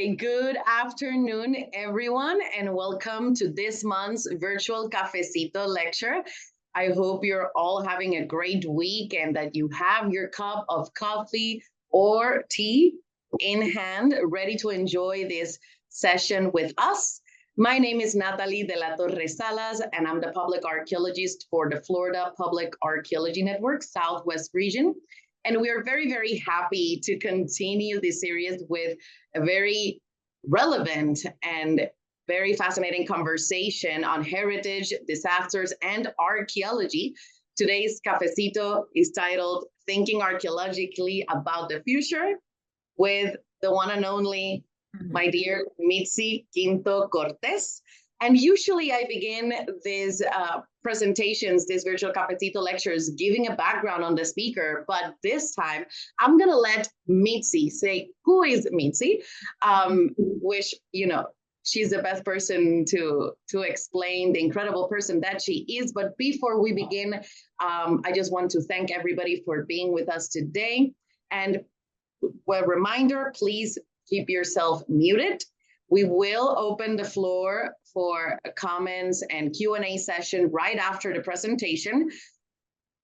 Okay, good afternoon, everyone, and welcome to this month's virtual Cafecito lecture. I hope you're all having a great week and that you have your cup of coffee or tea in hand, ready to enjoy this session with us. My name is Natalie de la Torre Salas, and I'm the public archaeologist for the Florida Public Archaeology Network Southwest region. And we are very, very happy to continue this series with a very relevant and very fascinating conversation on heritage, disasters, and archaeology. Today's Cafecito is titled Thinking Archaeologically About the Future with the one and only, my dear Mitzy Quinto-Cortés. And usually I begin these presentations, these virtual Cafecito lectures, giving a background on the speaker. But this time, I'm going to let Mitzy say, who is Mitzy? Which, she's the best person to explain the incredible person that she is. But before we begin, I just want to thank everybody for being with us today. And a reminder, please keep yourself muted. We will open the floor for comments and Q&A session right after the presentation.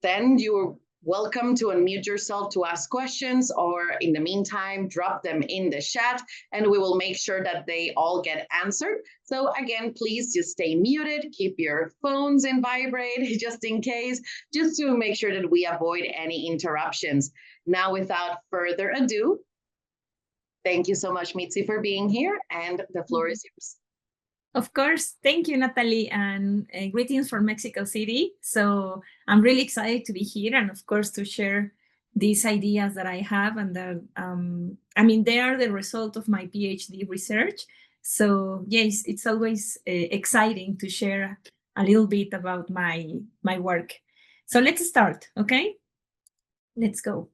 Then you're welcome to unmute yourself to ask questions, or in the meantime, drop them in the chat and we will make sure that they all get answered. So again, please just stay muted, keep your phones in vibrate just in case, just to make sure that we avoid any interruptions. Now, without further ado, thank you so much, Mitzy, for being here, and the floor is yours. Of course. Thank you, Natalie, and greetings from Mexico City. So I'm really excited to be here and, of course, to share these ideas that I have. And that, they are the result of my PhD research. So, yes, it's always exciting to share a little bit about my work. So let's start, okay? Let's go.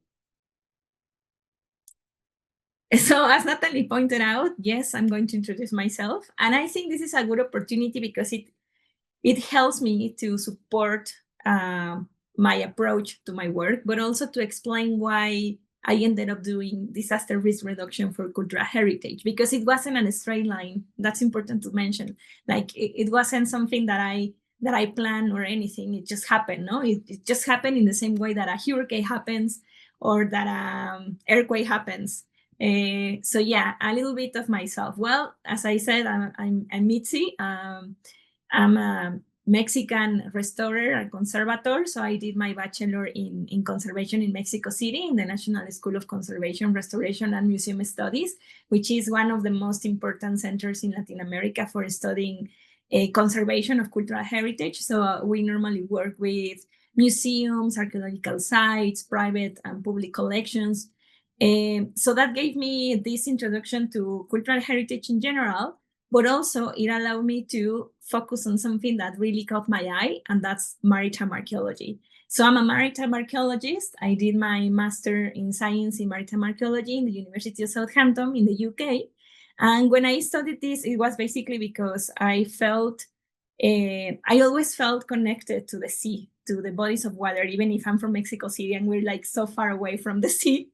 So as Natalie pointed out, yes, I'm going to introduce myself. And I think this is a good opportunity because it helps me to support my approach to my work, but also to explain why I ended up doing disaster risk reduction for cultural heritage, because it wasn't a straight line. That's important to mention. Like it wasn't something that I planned or anything. It just happened, no? It just happened in the same way that a hurricane happens or that an earthquake happens. So yeah, a little bit of myself. Well, as I said, I'm Mitzy. I'm a Mexican restorer and conservator. So I did my bachelor in conservation in Mexico City in the National School of Conservation, Restoration, and Museum Studies, which is one of the most important centers in Latin America for studying conservation of cultural heritage. So we normally work with museums, archaeological sites, private and public collections. So that gave me this introduction to cultural heritage in general, but also it allowed me to focus on something that really caught my eye, and that's maritime archaeology. So I'm a maritime archaeologist. I did my master in science in maritime archaeology in the University of Southampton in the UK. And when I studied this, it was basically because I always felt connected to the sea, to the bodies of water, even if I'm from Mexico City and we're like so far away from the sea.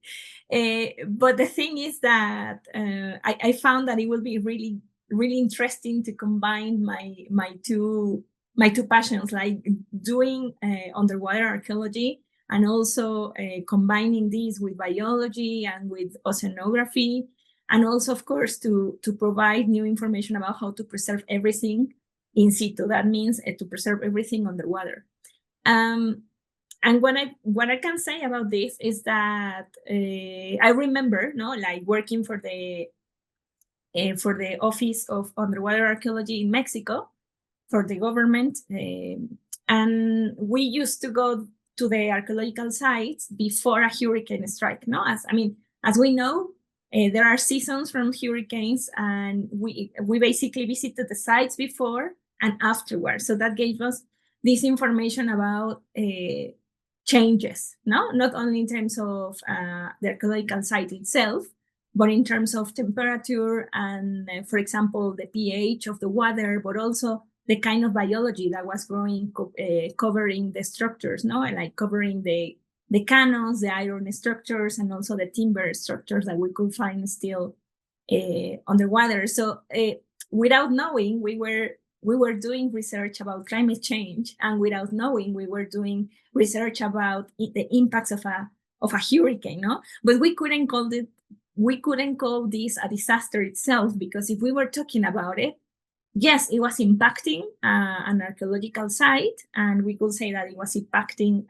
But the thing is that I found that it will be really, really interesting to combine my two passions, like doing underwater archaeology and also combining these with biology and with oceanography, and also, of course, to provide new information about how to preserve everything in situ. That means to preserve everything underwater. And what I can say about this is that I remember, working for the Office of Underwater Archaeology in Mexico for the government, and we used to go to the archaeological sites before a hurricane strike. No, as we know, there are seasons from hurricanes, and we basically visited the sites before and afterwards. So that gave us this information about changes, not only in terms of the archaeological site itself, but in terms of temperature and, for example, the pH of the water, but also the kind of biology that was growing, covering the structures, like covering the cannons, the iron structures, and also the timber structures that we could find still underwater. So without knowing, we were doing research about climate change, and without knowing, we were doing research about the impacts of a hurricane, no? But we couldn't call this a disaster itself, because if we were talking about it, yes, it was impacting an archaeological site, and we could say that it was impacting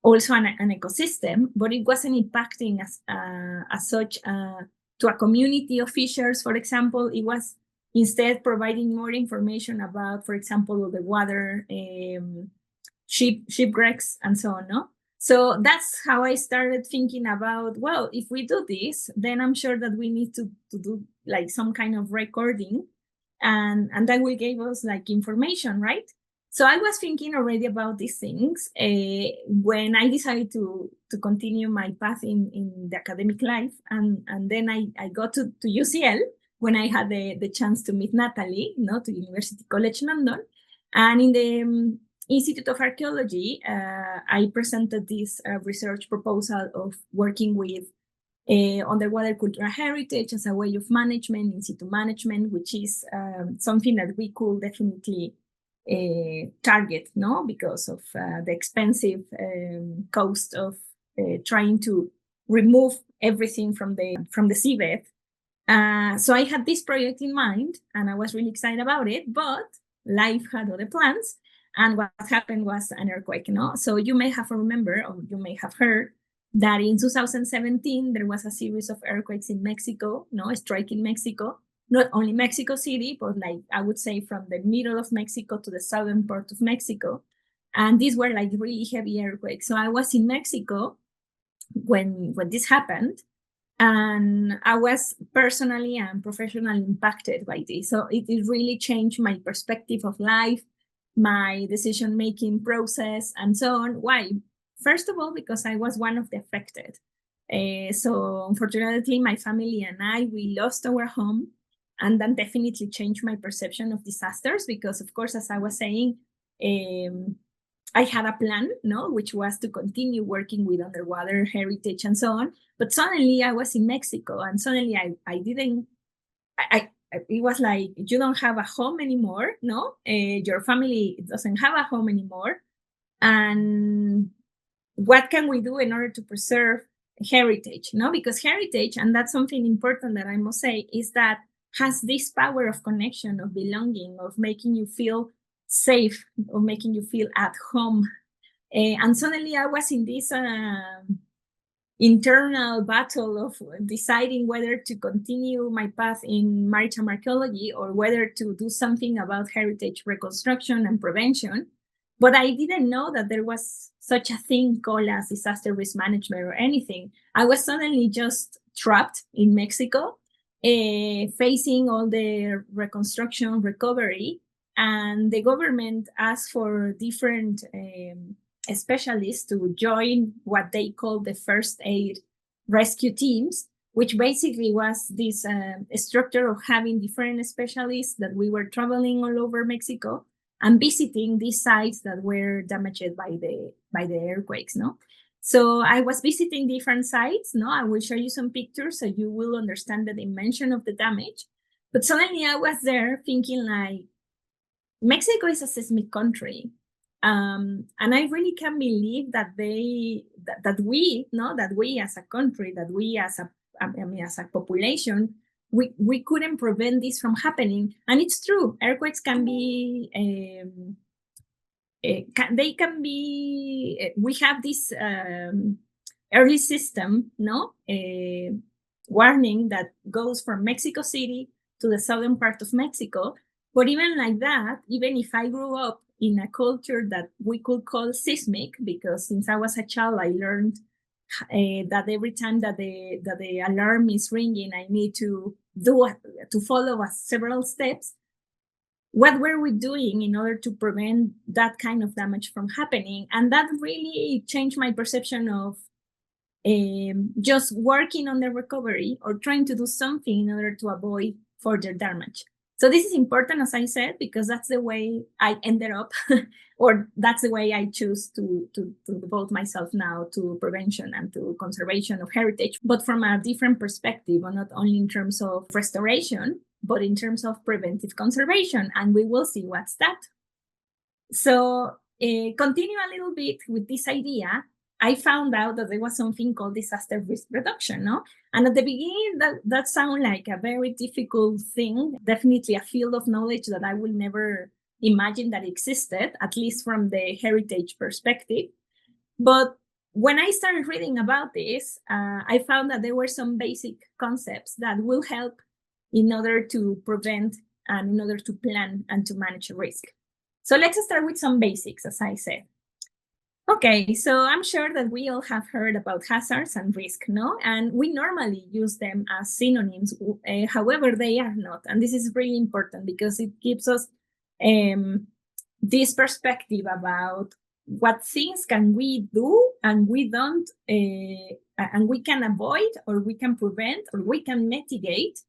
also an ecosystem, but it wasn't impacting as such to a community of fishers, for example. It was instead providing more information about, for example, the water, shipwrecks, and so on. No? So that's how I started thinking about, well, if we do this, then I'm sure that we need to do like some kind of recording, and that will give us like information, right? So I was thinking already about these things when I decided to continue my path in the academic life, and then I got to UCL when I had the chance to meet Natalie, to University College London, and in the Institute of Archaeology, I presented this research proposal of working with underwater cultural heritage as a way of management, in situ management, which is something that we could definitely target, because of the expensive cost of trying to remove everything from the seabed. So I had this project in mind, and I was really excited about it, but life had other plans. And what happened was an earthquake, So you may have remembered, or you may have heard, that in 2017, there was a series of earthquakes in Mexico, striking Mexico, not only Mexico City, but like I would say from the middle of Mexico to the southern part of Mexico. And these were like really heavy earthquakes. So I was in Mexico when this happened, and I was personally and professionally impacted by this. So it really changed my perspective of life, my decision-making process, and so on. Why? First of all, because I was one of the affected. So unfortunately, my family and we lost our home, and that definitely changed my perception of disasters, because of course, as I was saying, I had a plan, which was to continue working with underwater heritage and so on. But suddenly I was in Mexico, and suddenly I didn't, it was like, you don't have a home anymore, your family doesn't have a home anymore. And what can we do in order to preserve heritage? Because heritage, and that's something important that I must say, is that has this power of connection, of belonging, of making you feel safe, of making you feel at home. And suddenly I was in this internal battle of deciding whether to continue my path in maritime archaeology or whether to do something about heritage reconstruction and prevention. But I didn't know that there was such a thing called as disaster risk management or anything. I was suddenly just trapped in Mexico, facing all the reconstruction, recovery, and the government asked for different specialists to join what they call the first aid rescue teams, which basically was this structure of having different specialists that we were traveling all over Mexico and visiting these sites that were damaged by the earthquakes. So I was visiting different sites. I will show you some pictures so you will understand the dimension of the damage. But suddenly I was there thinking like, Mexico is a seismic country. And I really can't believe that we as a country, that we as a population, we couldn't prevent this from happening. And it's true, earthquakes can be, we have this early system, warning that goes from Mexico City to the southern part of Mexico. But even like that, even if I grew up in a culture that we could call seismic, because since I was a child, I learned that every time that the alarm is ringing, I need to follow several steps. What were we doing in order to prevent that kind of damage from happening? And that really changed my perception of just working on the recovery or trying to do something in order to avoid further damage. So this is important, as I said, because that's the way I ended up, or that's the way I choose to devote myself now to prevention and to conservation of heritage, but from a different perspective, and not only in terms of restoration, but in terms of preventive conservation. And we will see what's that. So continue a little bit with this idea. I found out that there was something called disaster risk reduction, no? And at the beginning, that sounded like a very difficult thing, definitely a field of knowledge that I would never imagine that existed, at least from the heritage perspective. But when I started reading about this, I found that there were some basic concepts that will help in order to prevent and in order to plan and to manage risk. So let's start with some basics, as I said. Okay, so I'm sure that we all have heard about hazards and risk, no? And we normally use them as synonyms, however, they are not. And this is really important because it gives us this perspective about what things can we do and we don't, and we can avoid, or we can prevent, or we can mitigate.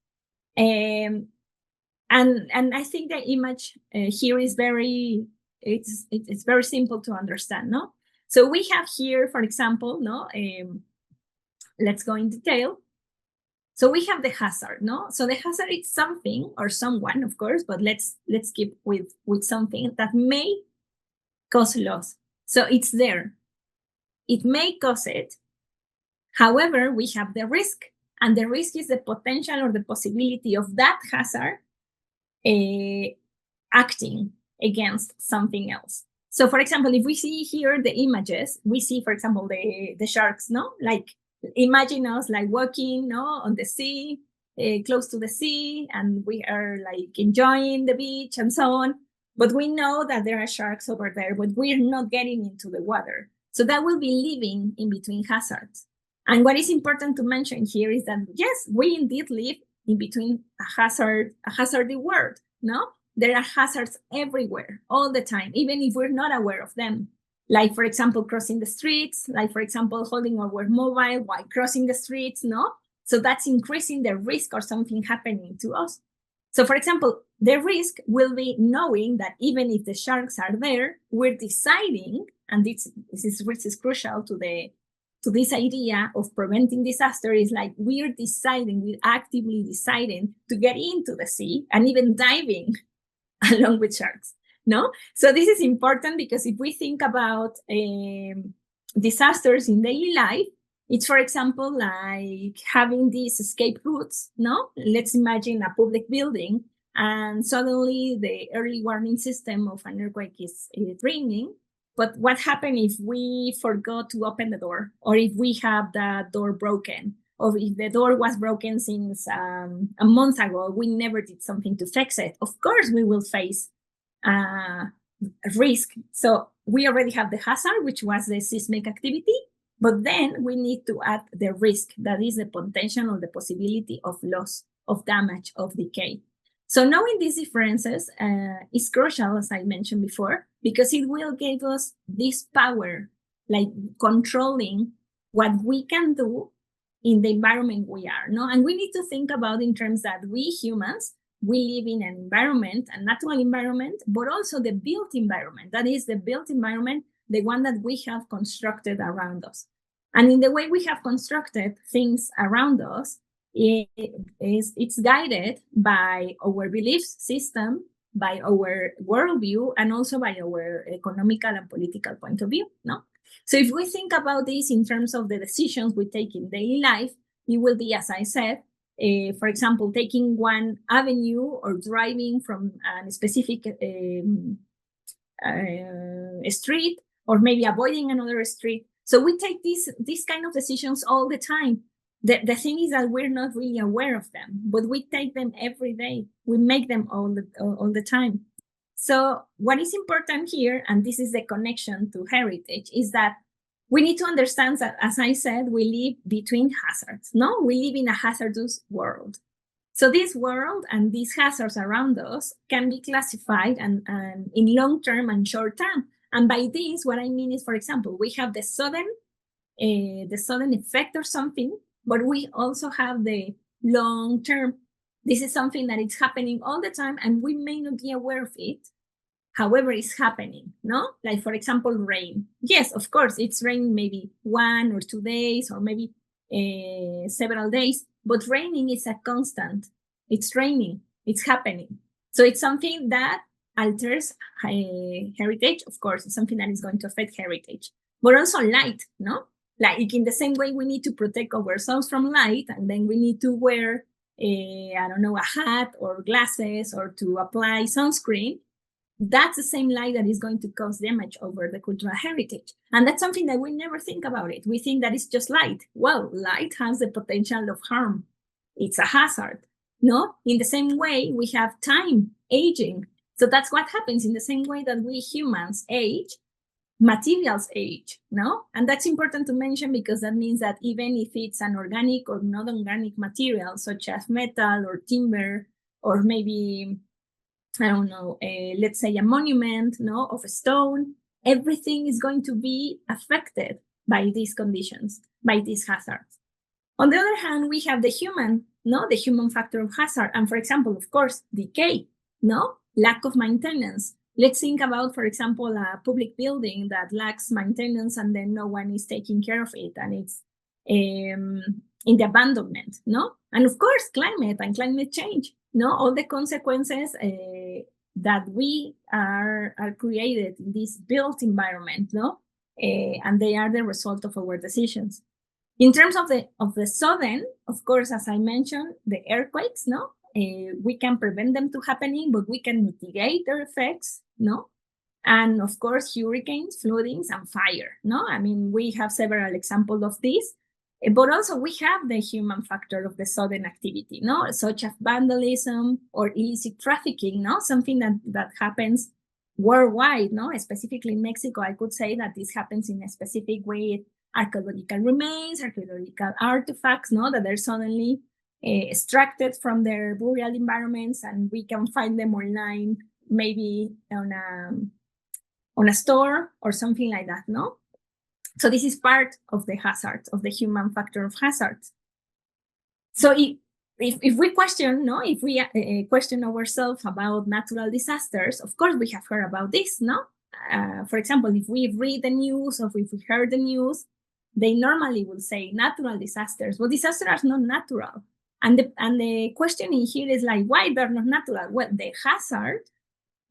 And I think the image here is it's very simple to understand, no? So we have here, for example, no, let's go in detail. So we have the hazard, no? So the hazard is something or someone, of course, but let's keep with something that may cause loss. So it's there. It may cause it. However, we have the risk, and the risk is the potential or the possibility of that hazard acting against something else. So, for example, if we see here the images, we see, for example, the sharks, no? Like, imagine us like walking, no, on the sea, close to the sea, and we are like enjoying the beach and so on. But we know that there are sharks over there, but we're not getting into the water. So that will be living in between hazards. And what is important to mention here is that, yes, we indeed live in between a hazardy world, no? There are hazards everywhere, all the time, even if we're not aware of them. Like, for example, crossing the streets, like, for example, holding our mobile while crossing the streets, no? So that's increasing the risk of something happening to us. So, for example, the risk will be knowing that even if the sharks are there, we're deciding, and this is crucial to this idea of preventing disaster, is like we're actively deciding to get into the sea and even diving along with sharks, no? So this is important because if we think about disasters in daily life, it's, for example, like having these escape routes, no? Let's imagine a public building and suddenly the early warning system of an earthquake is ringing. But what happens if we forgot to open the door, or if we have the door broken, or if the door was broken since a month ago, we never did something to fix it? Of course, we will face risk. So we already have the hazard, which was the seismic activity, but then we need to add the risk, that is the potential or the possibility of loss, of damage, of decay. So knowing these differences is crucial, as I mentioned before, because it will give us this power, like controlling what we can do in the environment we are, no? And we need to think about in terms that we humans, we live in an environment, a natural environment, but also the built environment. That is the built environment, the one that we have constructed around us. And in the way we have constructed things around us, it's guided by our belief system, by our worldview, and also by our economical and political point of view, no? So if we think about this in terms of the decisions we take in daily life, it will be, as I said, for example, taking one avenue or driving from a specific street, or maybe avoiding another street. So we take these kind of decisions all the time. The thing is that we're not really aware of them, but we take them every day. We make them all the time. So what is important here, and this is the connection to heritage, is that we need to understand that, as I said, we live between hazards, no? We live in a hazardous world. So this world and these hazards around us can be classified and in long-term and short-term. And by this, what I mean is, for example, we have the sudden effect or something, but we also have the long-term, This is something that is happening all the time, and we may not be aware of it. However, it's happening, no? Like, for example, rain. Yes, of course, it's raining maybe 1 or 2 days, or maybe several days, but raining is a constant. It's raining, it's happening. So it's something that alters heritage. Of course, it's something that is going to affect heritage, but also light, no? Like, in the same way we need to protect ourselves from light, and then we need to wear, I don't know, a hat or glasses, or to apply sunscreen. That's the same light that is going to cause damage over the cultural heritage. And that's something that we never think about it. We think that it's just light. Well, light has the potential of harm. It's a hazard, no? In the same way, we have time, aging. So that's what happens. In the same way that we humans age, materials age, no? And that's important to mention, because that means that even if it's an organic or non-organic material, such as metal or timber, or maybe, I don't know, let's say a monument, no, of a stone, everything is going to be affected by these conditions, by these hazards. On the other hand, we have the human, no, the human factor of hazard. And for example, of course, decay, no, lack of maintenance. Let's think about, for example, a public building that lacks maintenance, and then no one is taking care of it, and it's in the abandonment, no? And of course, climate and climate change, no, all the consequences that we are created in this built environment, no, and they are the result of our decisions. In terms of the sudden, of course, as I mentioned, the earthquakes, no, we can prevent them to happening, but we can mitigate their effects, no. And of course, hurricanes, floodings, and fire, no. I mean, we have several examples of this. But also we have the human factor of the sudden activity, no, such as vandalism or illicit trafficking, no, something that happens worldwide, no, specifically in Mexico. I could say that this happens in a specific way. Archaeological remains, archaeological artifacts, no, that are suddenly extracted from their burial environments, and we can find them online, maybe on a store or something like that, no. So this is part of the hazards, of the human factor of hazards. So if we question, no, if we question ourselves about natural disasters, of course we have heard about this, no? For example, if we read the news, or if we heard the news, they normally will say natural disasters. Well, disasters are not natural. And the question in here is like, why they're not natural? Well, the hazard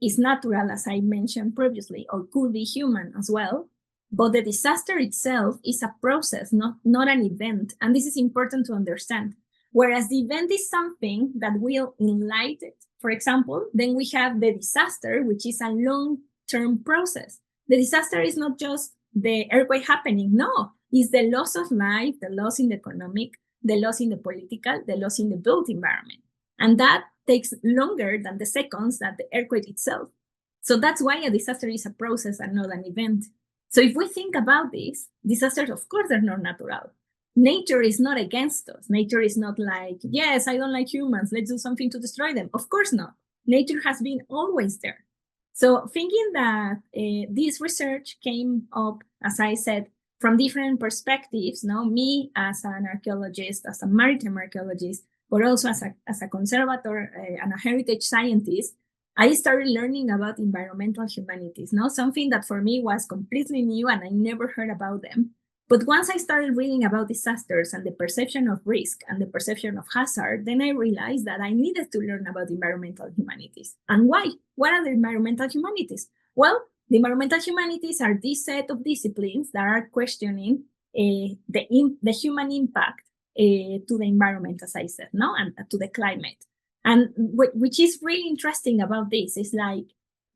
is natural, as I mentioned previously, or could be human as well. But the disaster itself is a process, not an event. And this is important to understand. Whereas the event is something that will enlighten it, for example, then we have the disaster, which is a long-term process. The disaster is not just the earthquake happening. No, it's the loss of life, the loss in the economic, the loss in the political, the loss in the built environment. And that takes longer than the seconds that the earthquake itself. So that's why a disaster is a process and not an event. So if we think about this, disasters, of course, they're not natural. Nature is not against us. Nature is not like, yes, I don't like humans, let's do something to destroy them. Of course not. Nature has been always there. So thinking that this research came up, as I said, from different perspectives, no, me as an archaeologist, as a maritime archaeologist, but also as a conservator and a heritage scientist, I started learning about environmental humanities, no? Something that for me was completely new and I never heard about them. But once I started reading about disasters and the perception of risk and the perception of hazard, then I realized that I needed to learn about environmental humanities. And why? What are the environmental humanities? Well, the environmental humanities are this set of disciplines that are questioning the human impact to the environment, as I said, no, and to the climate. And which is really interesting about this is like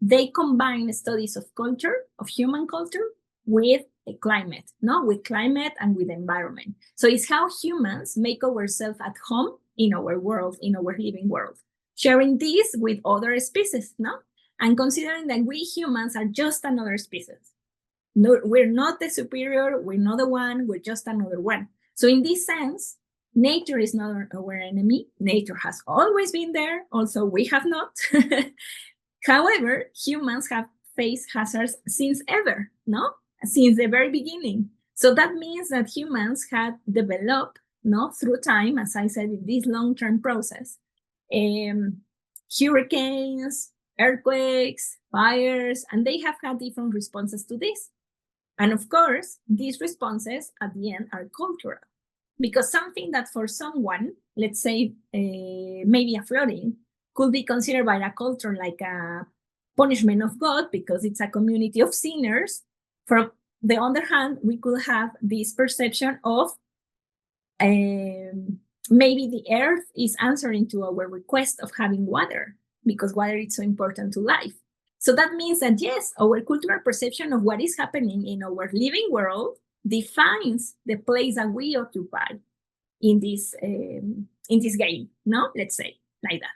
they combine studies of culture, of human culture, with a climate, no, with climate and with environment. So it's how humans make ourselves at home in our world, in our living world, sharing this with other species, no, and considering that we humans are just another species. No, we're not the superior, we're not the one, we're just another one. So in this sense, nature is not our enemy. Nature has always been there. Also, we have not. However, humans have faced hazards since ever, no? Since the very beginning. So that means that humans had developed, no, through time, as I said, in this long-term process, hurricanes, earthquakes, fires, and they have had different responses to this. And of course, these responses at the end are cultural, because something that for someone, let's say maybe a flooding, could be considered by a culture like a punishment of God because it's a community of sinners. From the other hand, we could have this perception of maybe the earth is answering to our request of having water because water is so important to life. So that means that, yes, our cultural perception of what is happening in our living world defines the place that we occupy in this game, no? Let's say like that.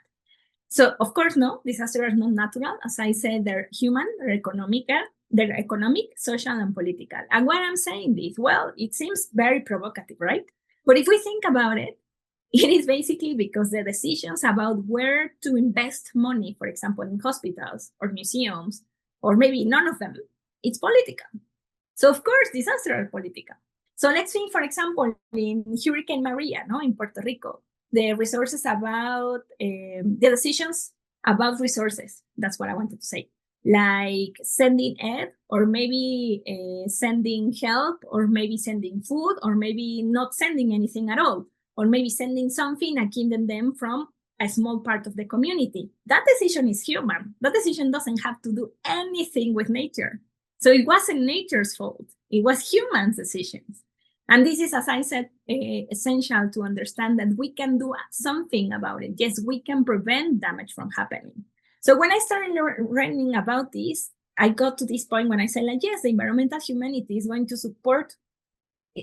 So, of course, no, disasters are not natural. As I said, they're human, they're economic, social, and political. And why I'm saying this? Well, it seems very provocative, right? But if we think about it, it is basically because the decisions about where to invest money, for example, in hospitals or museums, or maybe none of them, it's political. So, of course, disasters are political. So let's think, for example, in Hurricane Maria, no, in Puerto Rico, the resources about, the decisions about resources, that's what I wanted to say, like sending aid, or maybe sending help, or maybe sending food, or maybe not sending anything at all, or maybe sending something and keeping them from a small part of the community. That decision is human. That decision doesn't have to do anything with nature. So it wasn't nature's fault. It was humans' decisions. And this is, as I said, essential to understand that we can do something about it. Yes, we can prevent damage from happening. So when I started learning about this, I got to this point when I said, like, yes, the environmental humanity is going to support,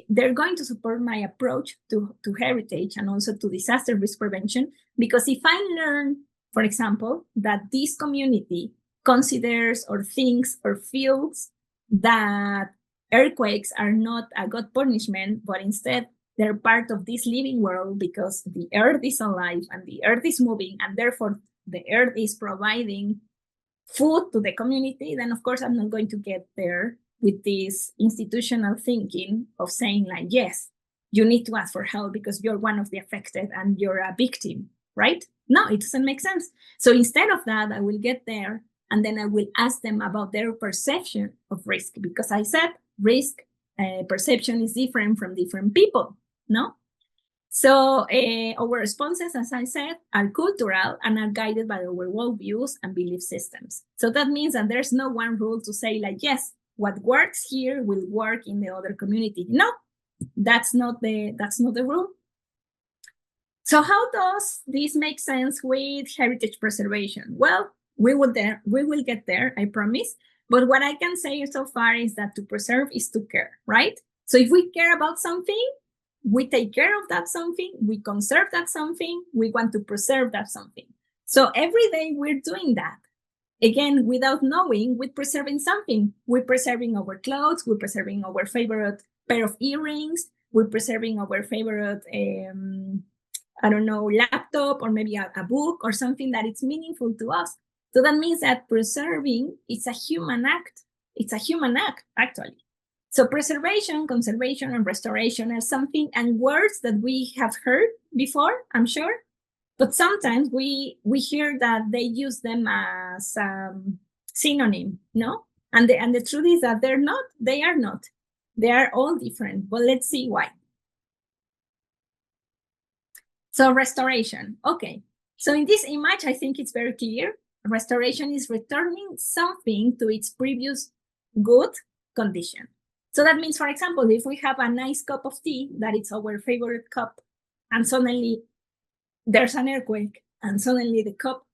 they're going to support my approach to heritage and also to disaster risk prevention. Because if I learn, for example, that this community considers or thinks or feels that earthquakes are not a God punishment, but instead they're part of this living world because the earth is alive and the earth is moving, and therefore the earth is providing food to the community, then of course I'm not going to get there with this institutional thinking of saying, like, yes, you need to ask for help because you're one of the affected and you're a victim, right? No, it doesn't make sense. So instead of that, I will get there and then I will ask them about their perception of risk, because I said risk perception is different from different people, no? So our responses, as I said, are cultural and are guided by our worldviews and belief systems. So that means that there's no one rule to say, like, yes, what works here will work in the other community. No, that's not the rule. So how does this make sense with heritage preservation? Well, we will get there, I promise. But what I can say so far is that to preserve is to care, right? So if we care about something, we take care of that something, we conserve that something, we want to preserve that something. So every day we're doing that. Again, without knowing, we're preserving something. We're preserving our clothes, we're preserving our favorite pair of earrings, we're preserving our favorite, I don't know, laptop, or maybe a book or something that is meaningful to us. So that means that preserving is a human act. It's a human act, actually. So preservation, conservation, and restoration are something and words that we have heard before, I'm sure. But sometimes we hear that they use them as synonym, no? And the truth is that they're not. They are not. They are all different. But let's see why. So restoration. Okay. So in this image, I think it's very clear. Restoration is returning something to its previous good condition. So that means, for example, if we have a nice cup of tea, that is our favorite cup, and suddenly there's an earthquake, and suddenly the cup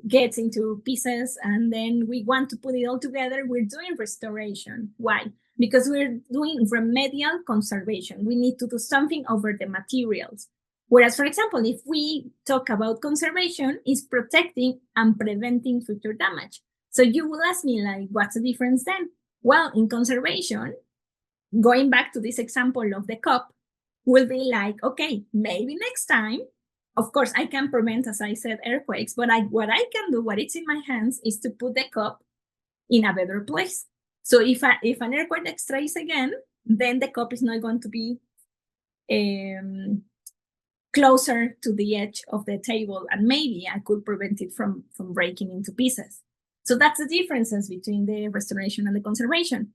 gets into pieces, and then we want to put it all together, we're doing restoration. Why? Because we're doing remedial conservation. We need to do something over the materials. Whereas, for example, if we talk about conservation, it's protecting and preventing future damage. So you will ask me, like, what's the difference then? Well, in conservation, going back to this example of the cup, will be like, okay, maybe next time, of course, I can prevent, as I said, earthquakes, but what I can do, what it's in my hands, is to put the cup in a better place. So if an earthquake strikes again, then the cup is not going to be closer to the edge of the table, and maybe I could prevent it from breaking into pieces. So that's the differences between the restoration and the conservation.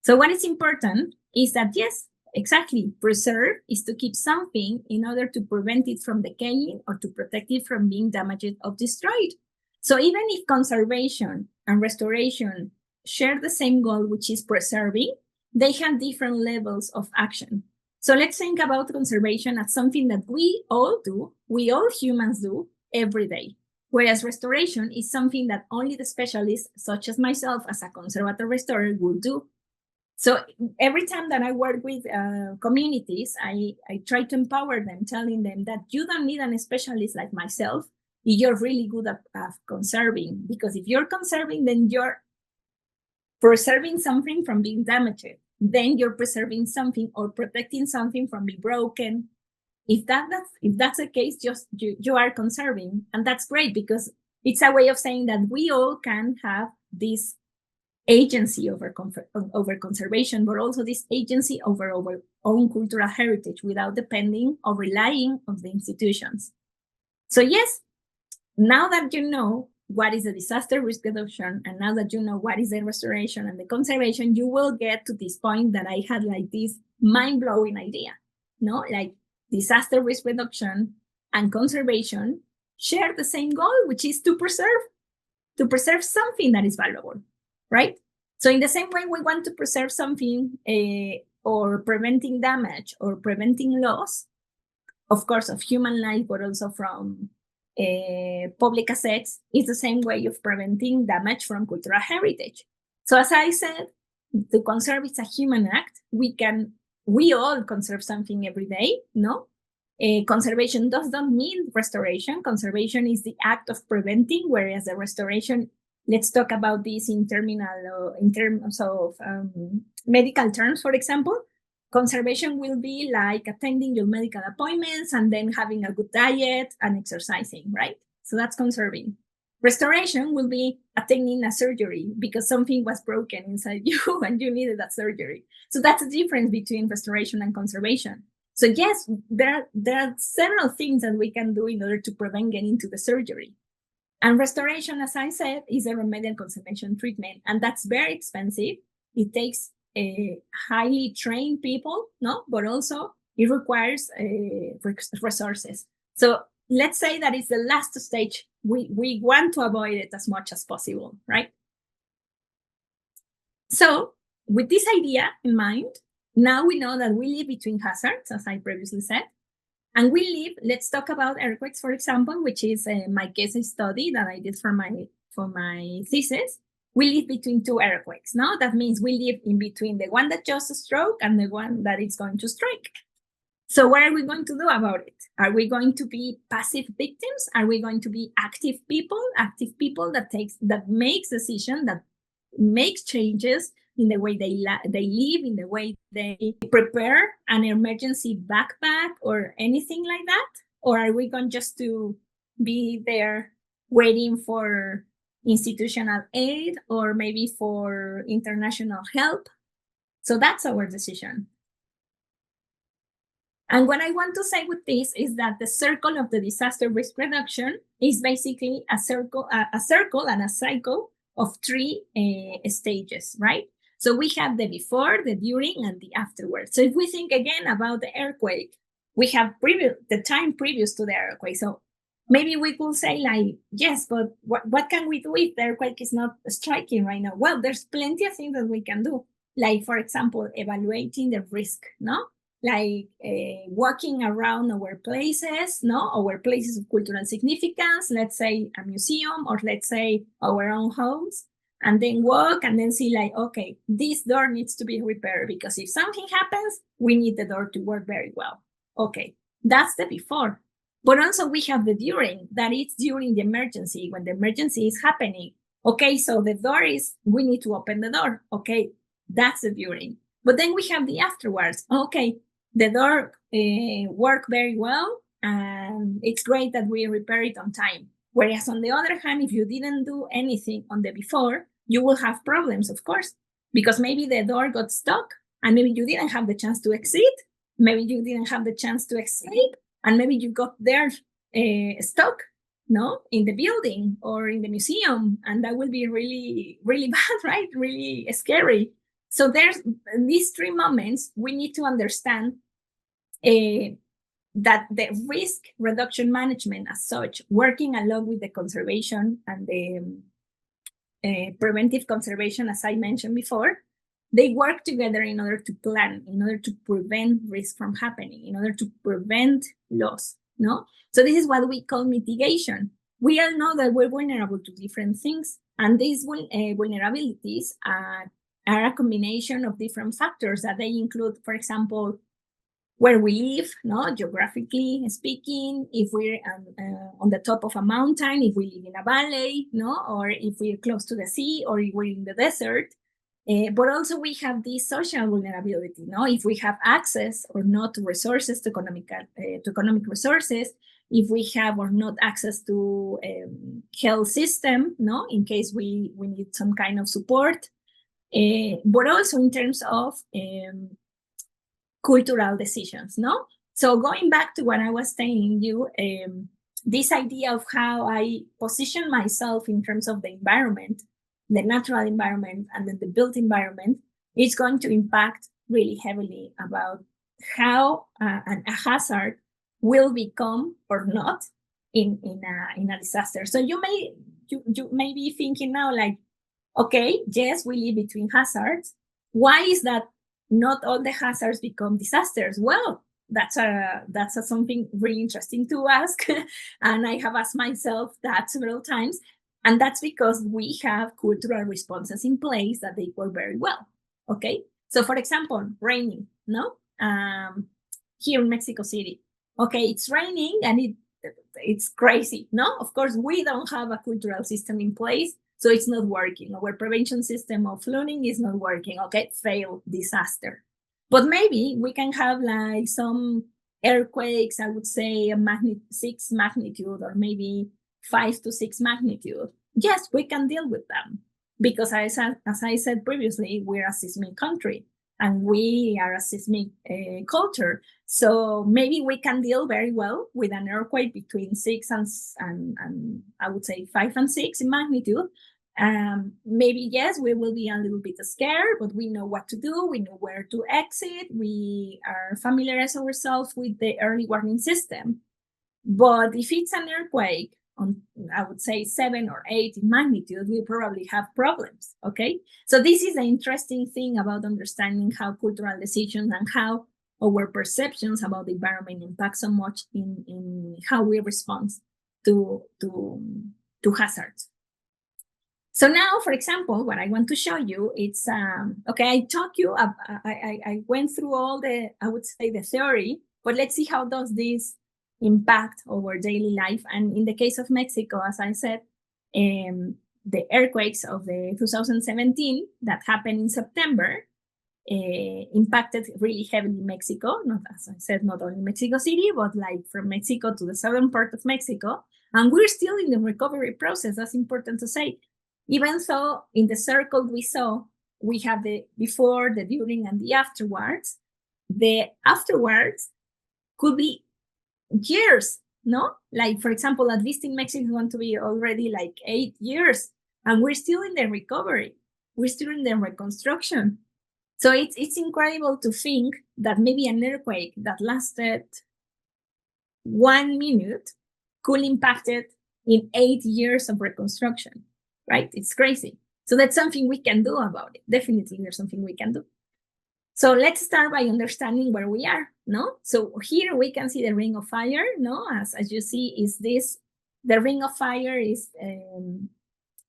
So what is important is that, yes, exactly, preserve is to keep something in order to prevent it from decaying or to protect it from being damaged or destroyed. So even if conservation and restoration share the same goal, which is preserving, they have different levels of action. So let's think about conservation as something that we all do, we all humans do every day. Whereas restoration is something that only the specialists, such as myself as a conservator restorer, will do. So every time that I work with communities, I try to empower them, telling them that you don't need a specialist like myself if you're really good at conserving. Because if you're conserving, then you're preserving something from being damaged. Then you're preserving something or protecting something from being broken. If that's the case, just you are conserving, and that's great because it's a way of saying that we all can have this agency over conservation, but also this agency over our own cultural heritage without depending or relying on the institutions. So yes, now that you know what is the disaster risk reduction, and now that you know what is the restoration and the conservation, you will get to this point that I had like this mind-blowing idea, no? Like disaster risk reduction and conservation share the same goal, which is to preserve something that is valuable, right? So in the same way, we want to preserve something or preventing damage or preventing loss, of course, of human life, but also from public assets, is the same way of preventing damage from cultural heritage. So as I said, to conserve is a human act. We all conserve something every day, no? Conservation does not mean restoration. Conservation is the act of preventing, whereas the restoration, let's talk about this in terms of medical terms, for example. Conservation will be like attending your medical appointments and then having a good diet and exercising, right? So that's conserving. Restoration will be attending a surgery because something was broken inside you and you needed that surgery. So that's the difference between restoration and conservation. So yes, there are several things that we can do in order to prevent getting to the surgery. And restoration, as I said, is a remedial conservation treatment, and that's very expensive. It takes highly trained people, no, but also it requires resources. So let's say that it's the last stage. We want to avoid it as much as possible, right? So with this idea in mind, now we know that we live between hazards, as I previously said. And we live, let's talk about earthquakes, for example, which is my case study that I did for my thesis. We live between two earthquakes, no? That means we live in between the one that just struck and the one that is going to strike. So what are we going to do about it? Are we going to be passive victims? Are we going to be active people that makes decisions, that makes changes in the way they live, in the way they prepare an emergency backpack or anything like that? Or are we going just to be there waiting for institutional aid or maybe for international help? So that's our decision. And what I want to say with this is that the circle of the disaster risk reduction is basically a circle and a cycle of three stages, right? So we have the before, the during, and the afterwards. So if we think again about the earthquake, we have the time previous to the earthquake. So maybe we could say like, yes, but what can we do if the earthquake is not striking right now? Well, there's plenty of things that we can do. Like, for example, evaluating the risk, no? Like walking around our places, no? Our places of cultural significance, let's say a museum or let's say our own homes, and then walk and then see like, okay, this door needs to be repaired because if something happens, we need the door to work very well. Okay, that's the before. But also we have the during, that is during the emergency, when the emergency is happening. Okay, so the door is, we need to open the door. Okay, that's the during. But then we have the afterwards. Okay, the door worked very well, and it's great that we repair it on time. Whereas on the other hand, if you didn't do anything on the before, you will have problems, of course, because maybe the door got stuck and maybe you didn't have the chance to exit maybe you didn't have the chance to escape, and maybe you got there stuck, no, in the building or in the museum, and that will be really, really bad, right? Really scary. So there's these three moments we need to understand that the risk reduction management as such, working along with the conservation and the preventive conservation, as I mentioned before, they work together in order to plan, in order to prevent risk from happening, in order to prevent loss, no? So this is what we call mitigation. We all know that we're vulnerable to different things, and these vulnerabilities are a combination of different factors that they include, for example, where we live, no, geographically speaking, if we're on the top of a mountain, if we live in a valley, no, or if we're close to the sea, or if we're in the desert. But also we have this social vulnerability, no, if we have access or not to resources, to economic resources, if we have or not access to health system, no, in case we need some kind of support, but also in terms of cultural decisions, no? So going back to what I was telling you, this idea of how I position myself in terms of the environment, the natural environment, and then the built environment, is going to impact really heavily about how a hazard will become or not in a disaster. So you may be thinking now, like, okay, yes, we live between hazards. Why is that not all the hazards become disasters? Well, that's something really interesting to ask. And I have asked myself that several times. And that's because we have cultural responses in place that they work very well. Okay. So for example, raining, no? Here in Mexico City. Okay, it's raining and it's crazy. No, of course, we don't have a cultural system in place. So it's not working. Our prevention system of flooding is not working. Okay, fail, disaster. But maybe we can have like some earthquakes, I would say a 6 magnitude or maybe 5 to 6 magnitude. Yes, we can deal with them because as I said previously, we're a seismic country and we are a seismic culture. So maybe we can deal very well with an earthquake between 6 and I would say 5 and 6 in magnitude. Maybe, yes, we will be a little bit scared, but we know what to do. We know where to exit. We are familiarized ourselves with the early warning system. But if it's an earthquake on, I would say 7 or 8 in magnitude, we probably have problems, okay? So this is the interesting thing about understanding how cultural decisions and how our perceptions about the environment impact so much in how we respond to hazards. So now, for example, what I want to show you, it's, okay, I went through all the, I would say the theory, but let's see how does this impact our daily life. And in the case of Mexico, as I said, the earthquakes of the 2017 that happened in September impacted really heavily Mexico, not, as I said, not only Mexico City, but like from Mexico to the southern part of Mexico. And we're still in the recovery process, that's important to say. Even so, in the circle we saw, we have the before, the during, and the afterwards. The afterwards could be years, no? Like, for example, at least in Mexico, it's going to be already like 8 years, and we're still in the recovery. We're still in the reconstruction. So it's incredible to think that maybe an earthquake that lasted 1 minute could impact it in 8 years of reconstruction. Right? It's crazy. So that's something we can do about it. Definitely there's something we can do. So let's start by understanding where we are, no? So here we can see the ring of fire, no? As you see, is this, the ring of fire is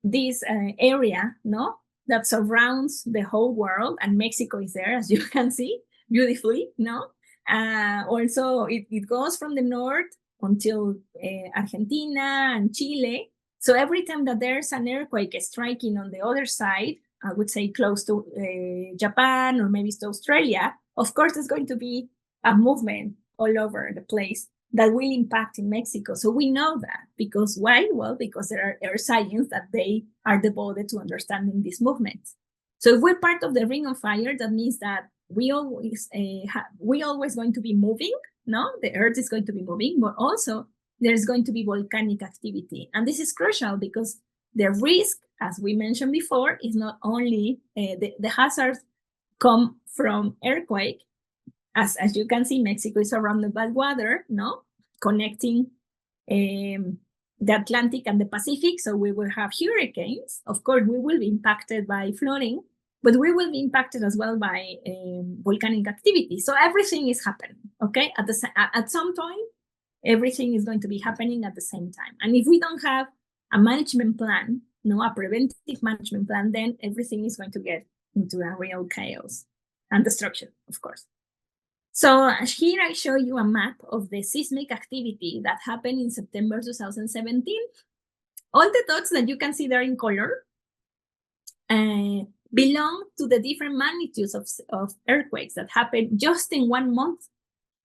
this area, no? That surrounds the whole world, and Mexico is there, as you can see, beautifully, no? Also, it goes from the north until Argentina and Chile. So every time that there's an earthquake striking on the other side, I would say close to Japan or maybe to Australia, of course, there's going to be a movement all over the place that will impact in Mexico. So we know that because why? Well, because there are earth science that they are devoted to understanding these movements. So if we're part of the ring of fire, that means that we always going to be moving, no? The Earth is going to be moving, but also there's going to be volcanic activity. And this is crucial because the risk, as we mentioned before, is not only the hazards come from earthquake. As you can see, Mexico is surrounded by water, no? Connecting the Atlantic and the Pacific, so we will have hurricanes. Of course, we will be impacted by flooding, but we will be impacted as well by volcanic activity. So everything is happening, okay? At some point, everything is going to be happening at the same time. And if we don't have a management plan, no, a preventive management plan, then everything is going to get into a real chaos and destruction, of course. So here I show you a map of the seismic activity that happened in September 2017. All the dots that you can see there in color belong to the different magnitudes of earthquakes that happened just in 1 month.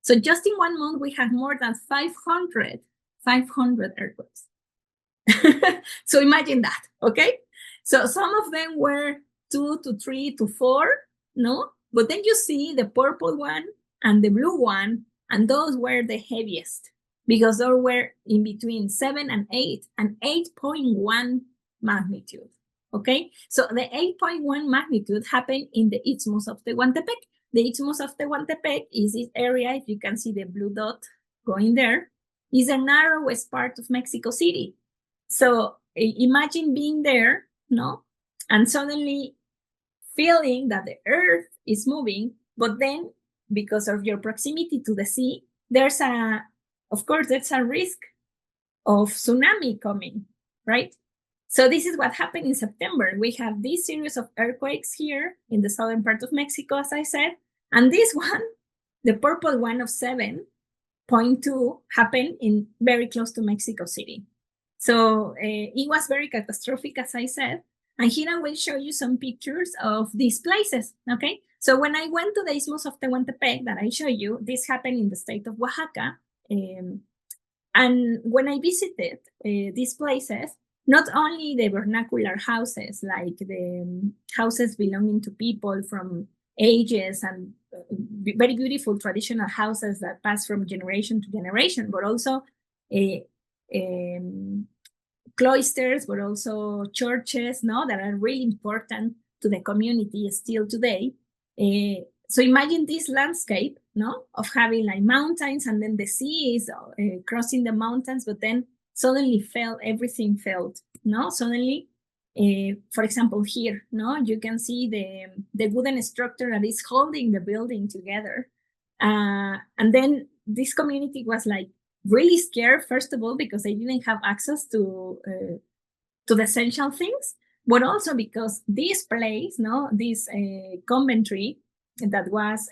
So just in 1 month, we had more than 500 earthquakes. So imagine that, okay? So some of them were 2 to 3 to 4, no? But then you see the purple one and the blue one, and those were the heaviest because those were in between 7 and 8 and 8.1 magnitude. Okay, so the 8.1 magnitude happened in the Isthmus of Tehuantepec. The Isthmus of Tehuantepec is this area, if you can see the blue dot going there, is the narrowest part of Mexico City. So imagine being there, no, and suddenly feeling that the earth is moving, but then because of your proximity to the sea, there's a risk of tsunami coming, right? So this is what happened in September. We have this series of earthquakes here in the southern part of Mexico, as I said, and this one, the purple one of 7.2, happened in very close to Mexico City. So it was very catastrophic, as I said. And here I will show you some pictures of these places, okay? So when I went to the Isthmus of Tehuantepec that I show you, this happened in the state of Oaxaca. And when I visited these places, not only the vernacular houses, like the houses belonging to people from ages and very beautiful traditional houses that pass from generation to generation, but also cloisters, but also churches, no, that are really important to the community still today. So imagine this landscape, no, of having like mountains and then the sea is crossing the mountains, but then suddenly everything fell, no? Suddenly, for example, here, no, you can see the wooden structure that is holding the building together. And then this community was like really scared, first of all, because they didn't have access to the essential things, but also because this place, no, this conventry that was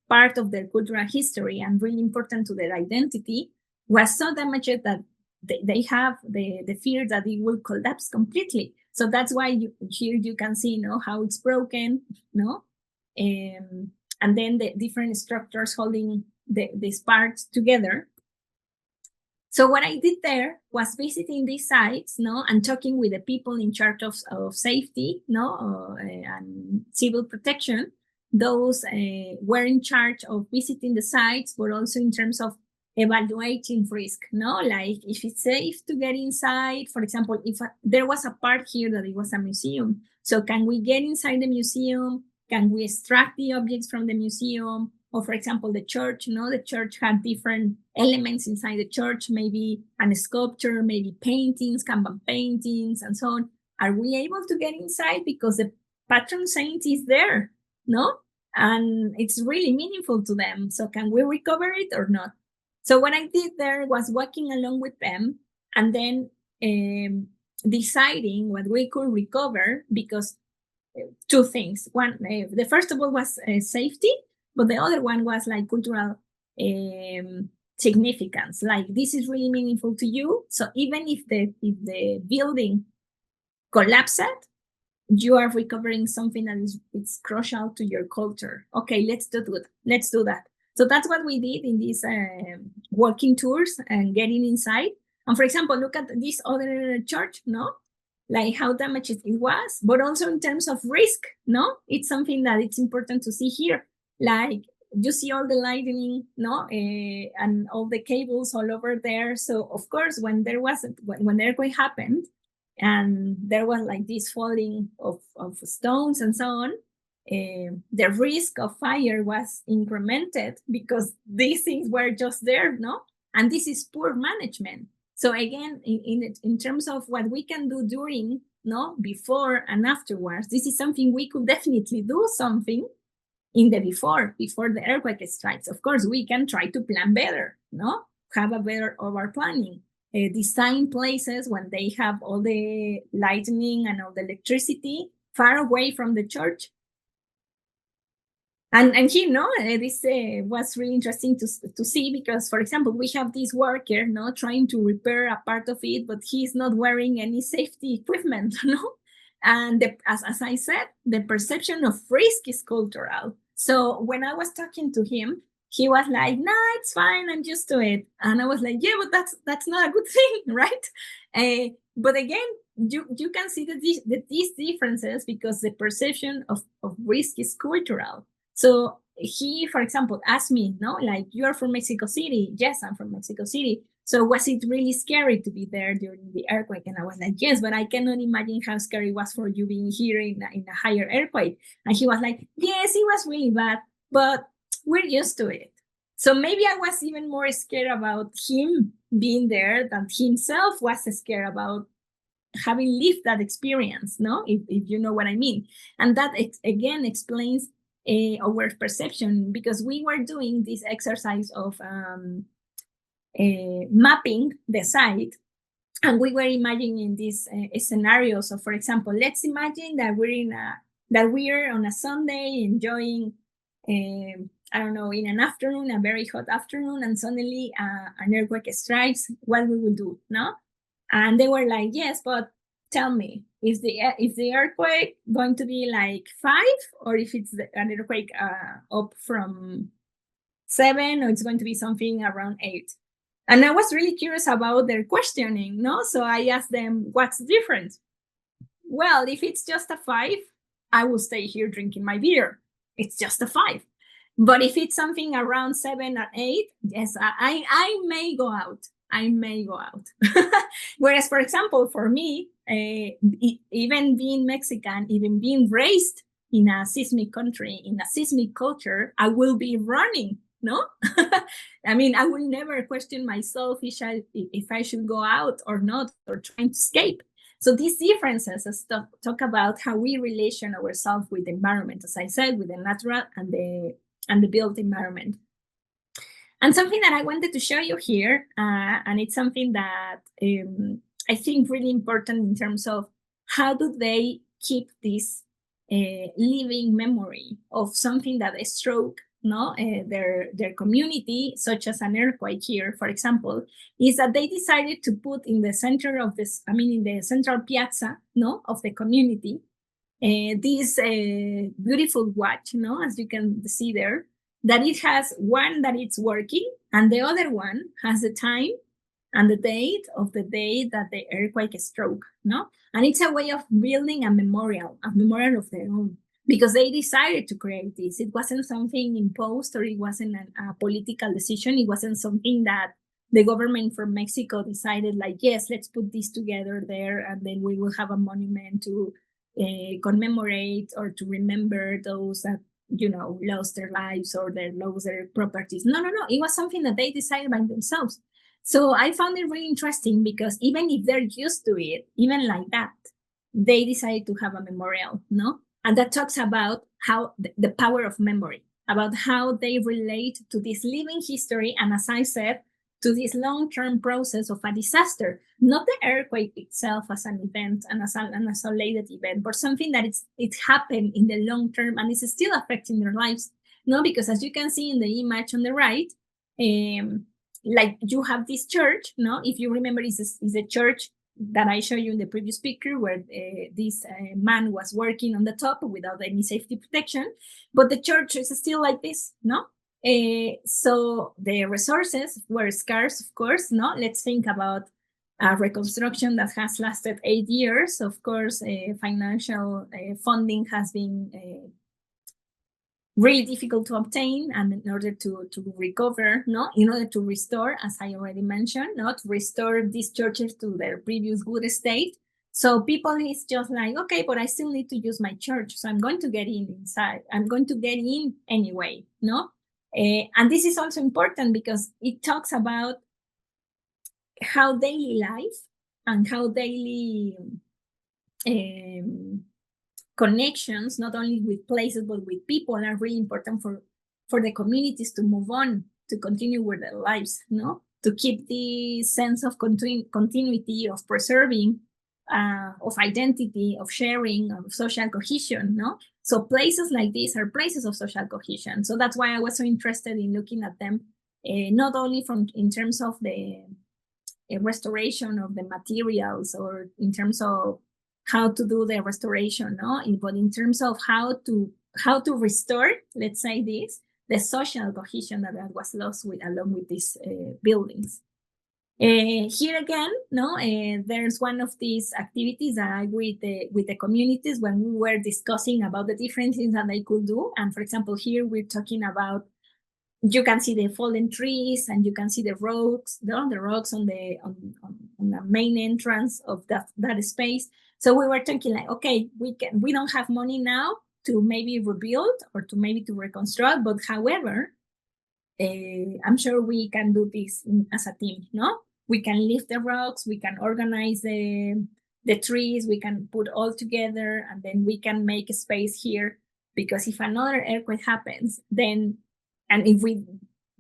part of their cultural history and really important to their identity was so damaged that they have the fear that it will collapse completely. So that's why here you can see, how it's broken, no? And then the different structures holding these parts together. So what I did there was visiting these sites, and talking with the people in charge of safety, and civil protection. Those were in charge of visiting the sites, but also in terms of evaluating risk, like if it's safe to get inside. For example, if there was a part here that it was a museum, so can we get inside the museum? Can we extract the objects from the museum? Or for example, the church, the church had different elements inside the church, maybe a sculpture, maybe paintings, Kanban paintings, and so on. Are we able to get inside because the patron saint is there, and it's really meaningful to them? So can we recover it or not? So what I did there was walking along with them and then deciding what we could recover, because two things. One, the first of all was safety, but the other one was like cultural significance. Like, this is really meaningful to you. So even if the building collapsed, you are recovering something that it's crucial to your culture. Okay, let's do that. So that's what we did in these walking tours and getting inside. And for example, look at this other church, like how damaged it was, but also in terms of risk, no? It's something that it's important to see here. Like you see all the lightning, no, and all the cables all over there. So of course, when the earthquake happened, and there was like this falling of stones and so on, the risk of fire was incremented because these things were just there, no? And this is poor management. So again, in terms of what we can do during, no, before and afterwards, this is something we could definitely do something in the before the earthquake strikes. Of course, we can try to plan better, no? Have a better over planning. Design places when they have all the lightning and all the electricity far away from the church. And he, no, this was really interesting to see because, for example, we have this worker, no, trying to repair a part of it, but he's not wearing any safety equipment, no. And as I said, the perception of risk is cultural. So when I was talking to him, he was like, "No, it's fine. I'm used to it." And I was like, "Yeah, but that's not a good thing, right?" But again, you can see these differences because the perception of risk is cultural. So he, for example, asked me, no, like, "You're from Mexico City?" "Yes, I'm from Mexico City." "So was it really scary to be there during the earthquake?" And I was like, "Yes, but I cannot imagine how scary it was for you being here in a higher earthquake." And he was like, "Yes, it was really bad, but we're used to it." So maybe I was even more scared about him being there than himself was scared about having lived that experience, no? If you know what I mean. And that again explains our perception, because we were doing this exercise of mapping the site, and we were imagining these scenarios. So, for example, let's imagine that we're on a Sunday enjoying, I don't know, in an afternoon, a very hot afternoon, and suddenly an earthquake strikes. What we will do, no? And they were like, "Yes, but tell me, is the earthquake going to be like 5, or if it's an earthquake up from 7, or it's going to be something around 8?" And I was really curious about their questioning, no? So I asked them, "What's different?" "Well, if it's just a 5, I will stay here drinking my beer. It's just a 5. But if it's something around 7 or 8, yes, I may go out. I may go out." Whereas, for example, for me, even being Mexican, even being raised in a seismic country, in a seismic culture, I will be running, no? I mean, I will never question myself if I should go out or not, or trying to escape. So these differences talk about how we relation ourselves with the environment, as I said, with the natural and the built environment. And something that I wanted to show you here, and it's something that I think really important in terms of how do they keep this living memory of something that a stroke, no, their community, such as an earthquake here, for example, is that they decided to put in the center of this, I mean, in the central piazza, no, of the community, this beautiful watch, no, as you can see there, that it has one that it's working, and the other one has the time and the date of the day that the earthquake struck, no? And it's a way of building a memorial of their own, because they decided to create this. It wasn't something imposed, or it wasn't a political decision. It wasn't something that the government from Mexico decided, like, "Yes, let's put this together there, and then we will have a monument to commemorate or to remember those that, you know, lost their lives or lost their properties." No. It was something that they decided by themselves. So I found it really interesting, because even if they're used to it, even like that, they decided to have a memorial, no? And that talks about how the power of memory, about how they relate to this living history, and, as I said, to this long-term process of a disaster, not the earthquake itself as an event and as an isolated event, but something that it happened in the long term and is still affecting their lives. No, because as you can see in the image on the right, like, you have this church, no? If you remember, is a church that I showed you in the previous picture, where this man was working on the top without any safety protection, but the church is still like this, no? So the resources were scarce, of course, no? Let's think about a reconstruction that has lasted 8 years. Of course, financial funding has been really difficult to obtain, and in order to recover, no, in order to restore, as I already mentioned, not restore these churches to their previous good state. So people is just like, okay, but I still need to use my church, so I'm going to get inside. I'm going to get in anyway, no? And this is also important because it talks about how daily life and how daily connections, not only with places but with people, are really important for the communities to move on, to continue with their lives, no? To keep the sense of continuity, of preserving, of identity, of sharing, of social cohesion, no? So places like these are places of social cohesion. So that's why I was so interested in looking at them, not only in terms of the restoration of the materials, or in terms of how to do the restoration, no, but in terms of how to restore, let's say this, the social cohesion that was lost along with these buildings. Here again, no, there's one of these activities that I with the communities when we were discussing about the different things that they could do. And for example, here we're talking about, you can see the fallen trees, and you can see the rocks, the rocks on the main entrance of that space. So we were thinking like, okay, we don't have money now to maybe rebuild or to maybe to reconstruct, but however, I'm sure we can do this as a team, no? We can lift the rocks, we can organize the trees, we can put all together, and then we can make a space here, because if another earthquake happens, then, and if we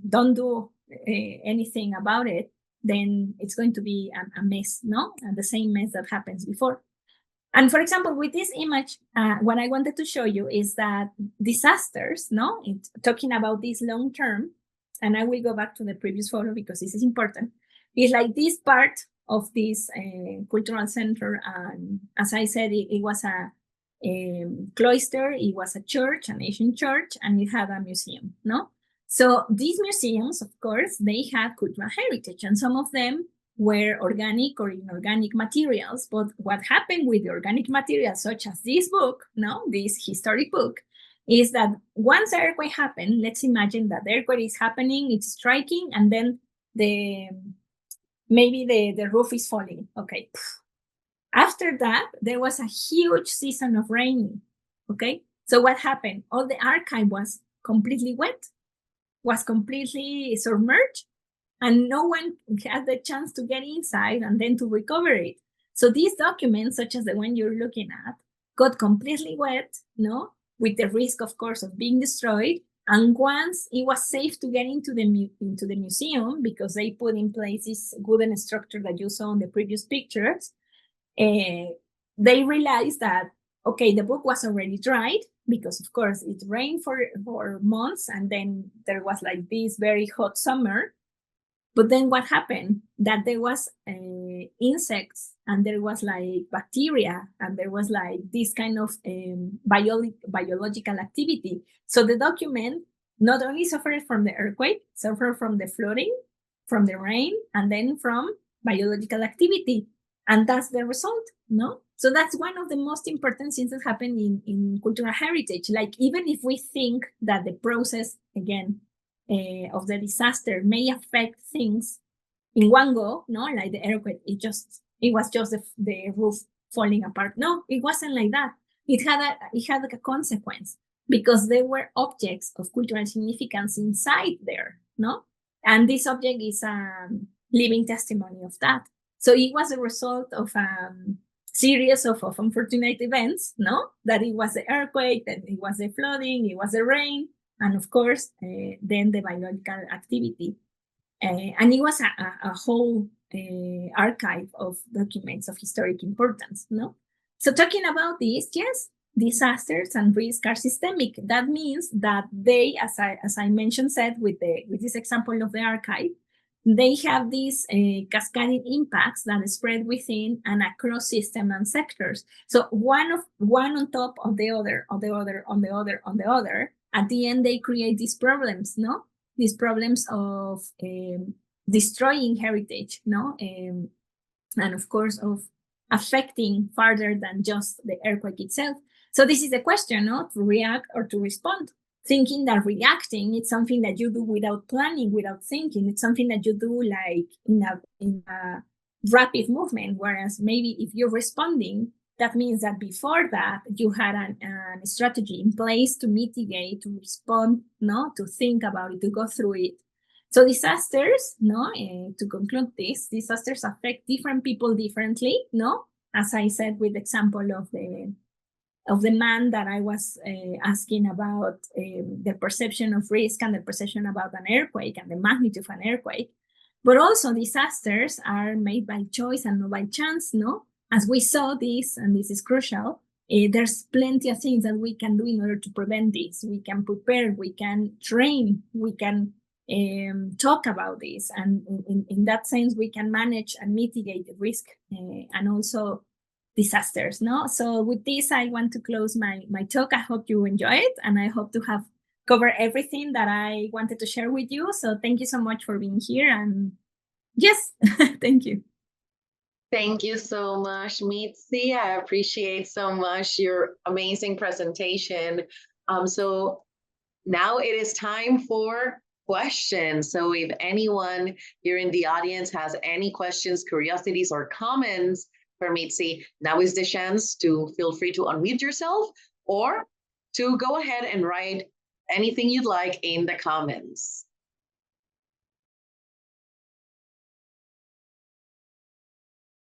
don't do anything about it, then it's going to be a mess, no? And the same mess that happens before. And for example, with this image, what I wanted to show you is that disasters, no? Talking about this long term, and I will go back to the previous photo because this is important, is like this part of this cultural center. And as I said, it was a cloister, it was a church, an ancient church, and it had a museum, no? So these museums, of course, they had cultural heritage, and some of them were organic or inorganic materials. But what happened with the organic materials, such as this book, no, this historic book, is that once the earthquake happened, let's imagine that the earthquake is happening, it's striking, and then maybe the roof is falling. Okay. After that, there was a huge season of rain. Okay. So what happened? All the archive was completely wet, was completely submerged, and no one had the chance to get inside and then to recover it. So these documents, such as the one you're looking at, got completely wet, no, with the risk, of course, of being destroyed. And once it was safe to get into the museum, because they put in place this wooden structure that you saw in the previous pictures, they realized that, okay, the book was already dried, because of course it rained for months, and then there was like this very hot summer. But then what happened? That there was insects, and there was like bacteria, and there was like this kind of biological activity. So the document not only suffered from the earthquake, suffered from the flooding, from the rain, and then from biological activity. And that's the result, no? So that's one of the most important things that happen in cultural heritage. Like, even if we think that the process, again, of the disaster may affect things in one go, no, like the earthquake, it was just the roof falling apart. No, it wasn't like that. It had a consequence, because there were objects of cultural significance inside there, no, and this object is a living testimony of that. So it was a result of a series of unfortunate events, no, that it was the earthquake, that it was the flooding, it was the rain, and of course, then the biological activity. And it was a whole archive of documents of historic importance, no? So talking about this, yes, disasters and risks are systemic. That means that they, as I mentioned, said with this example of the archive, they have these cascading impacts that spread within and across systems and sectors. So one on top of the other, on the other, on the other, on the other. At the end, they create these problems, no? These problems of destroying heritage, no? and of course of affecting farther than just the earthquake itself. So this is the question, no? To react or to respond. Thinking that reacting is something that you do without planning, without thinking. It's something that you do like in a rapid movement. Whereas maybe if you're responding, that means that before that you had a strategy in place to mitigate, to respond, no, to think about it, to go through it. So disasters, no, to conclude this, disasters affect different people differently, no? As I said with the example of the man that I was asking about the perception of risk and the perception about an earthquake and the magnitude of an earthquake. But also disasters are made by choice and not by chance, no? As we saw this, and this is crucial, there's plenty of things that we can do in order to prevent this. We can prepare, we can train, we can talk about this. And in that sense, we can manage and mitigate the risk and also disasters, no? So with this, I want to close my talk. I hope you enjoy it, and I hope to have covered everything that I wanted to share with you. So thank you so much for being here, and yes, thank you. Thank you so much, Mitzy. I appreciate so much your amazing presentation. So now it is time for questions. So if anyone here in the audience has any questions, curiosities, or comments for Mitzy, now is the chance to feel free to unmute yourself or to go ahead and write anything you'd like in the comments.